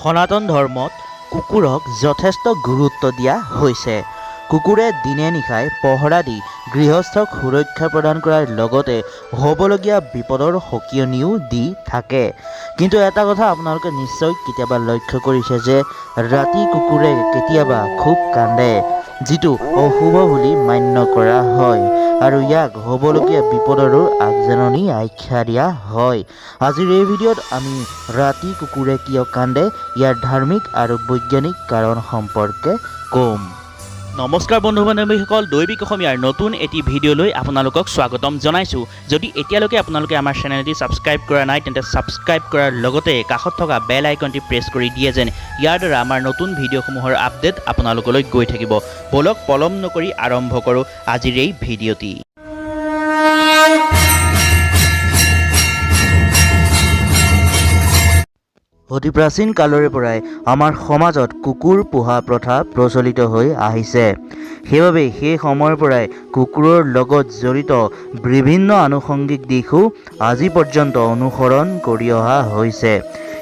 সনাতন ধৰ্মত কুকুৰক যথেষ্ট গুৰুত্ব দিয়া হৈছে। কুকুৰে দিনে নিশাই পহৰা দি গৃহস্থক সুৰক্ষা প্ৰদান কৰাৰ লগতে হ'বলগীয়া বিপদৰ সকিয়নিও দি থাকে। কিন্তু এটা কথা আপোনালোকে নিশ্চয় কেতিয়াবা লক্ষ্য কৰিছে যে ৰাতি কুকুৰে কেতিয়াবা খুব কান্দে, যিটো অশুভ বুলি মান্য কৰা হয় আৰু ইয়াক হ'বলগীয়া বিপদৰো আগজাননী আখ্যা দিয়া হয়। আজিৰ এই ভিডিঅ'ত আমি ৰাতি কুকুৰে কিয় কান্দে ইয়াৰ ধাৰ্মিক আৰু বৈজ্ঞানিক কাৰণ সম্পৰ্কে ক'ম। নমস্কাৰ বন্ধু বান্ধৱীসকল, দৈবিক অসমীয়াৰ নতুন এটি ভিডিঅ'লৈ আপোনালোকক স্বাগতম জনাইছোঁ। যদি এতিয়ালৈকে আপোনালোকে আমাৰ চেনেলটি ছাবস্ক্ৰাইব কৰা নাই তেন্তে ছাবস্ক্ৰাইব কৰাৰ লগতে কাষত থকা বেল আইকনটি প্ৰেছ কৰি দিয়ে যেন ইয়াৰ দ্বাৰা আমাৰ নতুন ভিডিঅ'সমূহৰ আপডেট আপোনালোকলৈ গৈ থাকিব। বলক পলম নকৰি আৰম্ভ কৰোঁ আজিৰ এই ভিডিঅ'টি। অতি প্ৰাচীন কালৰে পৰাই আমাৰ সমাজত কুকুৰ পোহা প্ৰথা প্ৰচলিত হৈ আহিছে। সেইবাবে সেই সময়ৰ পৰাই কুকুৰৰ লগত জড়িত বিভিন্ন আনুষংগিক দিশো আজি পৰ্যন্ত অনুসৰণ কৰি অহা হৈছে।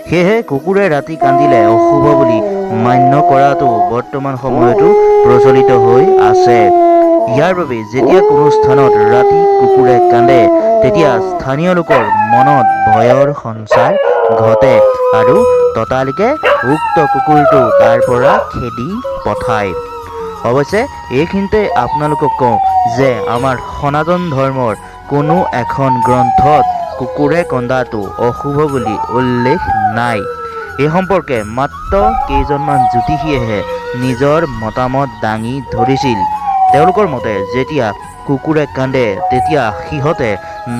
সেয়েহে কুকুৰে ৰাতি কান্দিলে অশুভ বুলি মান্য কৰাটো বৰ্তমান সময়তো প্ৰচলিত হৈ আছে। ইয়াৰ বাবে যেতিয়া কোনো স্থানত ৰাতি কুকুৰে কান্দে তেতিয়া স্থানীয় লোকৰ মনত ভয়ৰ সঞ্চাৰ ঘটে আৰু ততালিকে উক্ত কুকুৰটো তাৰ পৰা খেদি পঠায়। অৱশ্যে এইখিনিতে আপোনালোকক কওঁ যে আমাৰ সনাতন ধৰ্মৰ কোনো এখন গ্ৰন্থত কুকুৰে কন্দাটো অশুভ বুলি উল্লেখ নাই। এই সম্পৰ্কে মাত্ৰ কেইজনমান জ্যোতিষীয়েহে নিজৰ মতামত দাঙি ধৰিছিল। তেওঁলোকৰ মতে যেতিয়া কুকুৰে কান্দে তেতিয়া সিহঁতে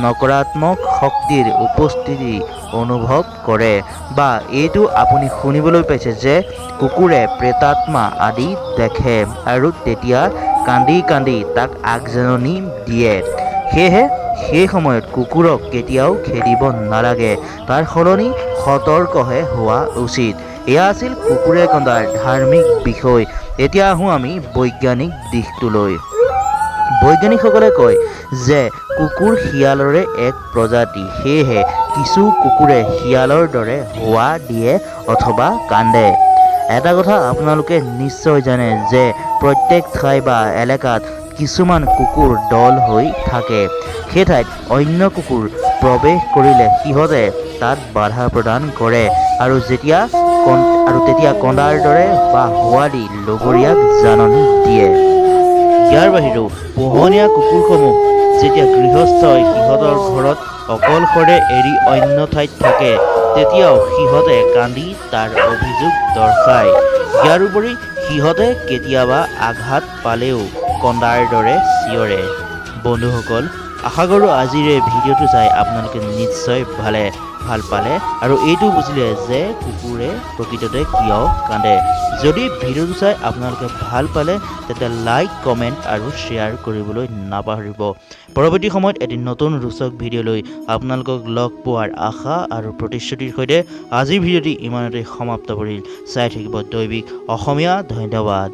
নকাৰাত্মক শক্তিৰ উপস্থিতি অনুভৱ কৰে, বা এইটো আপুনি শুনিবলৈ পাইছে যে কুকুৰে প্ৰেতাত্মা আদি দেখে আৰু তেতিয়া কান্দি কান্দি তাক আগজাননী দিয়ে। সেয়েহে সেই সময়ত কুকুৰক কেতিয়াও খেদিব নালাগে, তাৰ সলনি সতৰ্কহে হোৱা উচিত। এয়া আছিল কুকুৰে কন্দাৰ ধাৰ্মিক বিষয়। এতিয়া আহোঁ আমি বৈজ্ঞানিক দিশটোলৈ। বৈজ্ঞানিকসকলে কয় যে কুকুৰ শিয়ালৰে এক প্ৰজাতি, সেয়েহে কিছু কুকুৰে শিয়ালৰ দৰে হোৱা দিয়ে অথবা কান্দে। এটা কথা আপোনালোকে নিশ্চয় জানে যে প্ৰত্যেক ঠাই বা এলেকাত কিছুমান কুকুৰ দল হৈ থাকে। সেই ঠাইত অন্য কুকুৰ প্ৰৱেশ কৰিলে সিহঁতে তাত বাধা প্ৰদান কৰে আৰু তেতিয়া কন্দাৰ দৰে বা হোৱা দি লগৰীয়াক জাননী দিয়ে। ইয়াৰ বাহিৰেও পোহনীয়া কুকুৰসমূহ যেতিয়া গৃহস্থই সিহঁতৰ ঘৰত অকলশৰে এৰি অন্য ঠাইত থাকে তেতিয়াও সিহঁতে কান্দি তাৰ অভিযোগ দৰ্শায়। ইয়াৰোপৰি সিহঁতে কেতিয়াবা আঘাত পালেও কন্দাৰ দৰে চিঞৰে। বন্ধুসকল, আশা কৰোঁ আজিৰ এই ভিডিঅ'টো চাই আপোনালোকে নিশ্চয় ভাল পালে আৰু এইটো বুজিলে যে কুকুৰে প্ৰকৃততে কিয় কান্দে। যদি ভিডিঅ'টো চাই আপোনালোকে ভাল পালে তেন্তে লাইক, কমেণ্ট আৰু শ্বেয়াৰ কৰিবলৈ নাপাহৰিব। পৰৱৰ্তী সময়ত এটি নতুন ৰোচক ভিডিঅ'লৈ আপোনালোকক লগ পোৱাৰ আশা আৰু প্ৰতিশ্ৰুতিৰ সৈতে আজিৰ ভিডিঅ'টি ইমানতে সমাপ্ত কৰিল। চাই থাকিব দৈবিক অসমীয়া। ধন্যবাদ।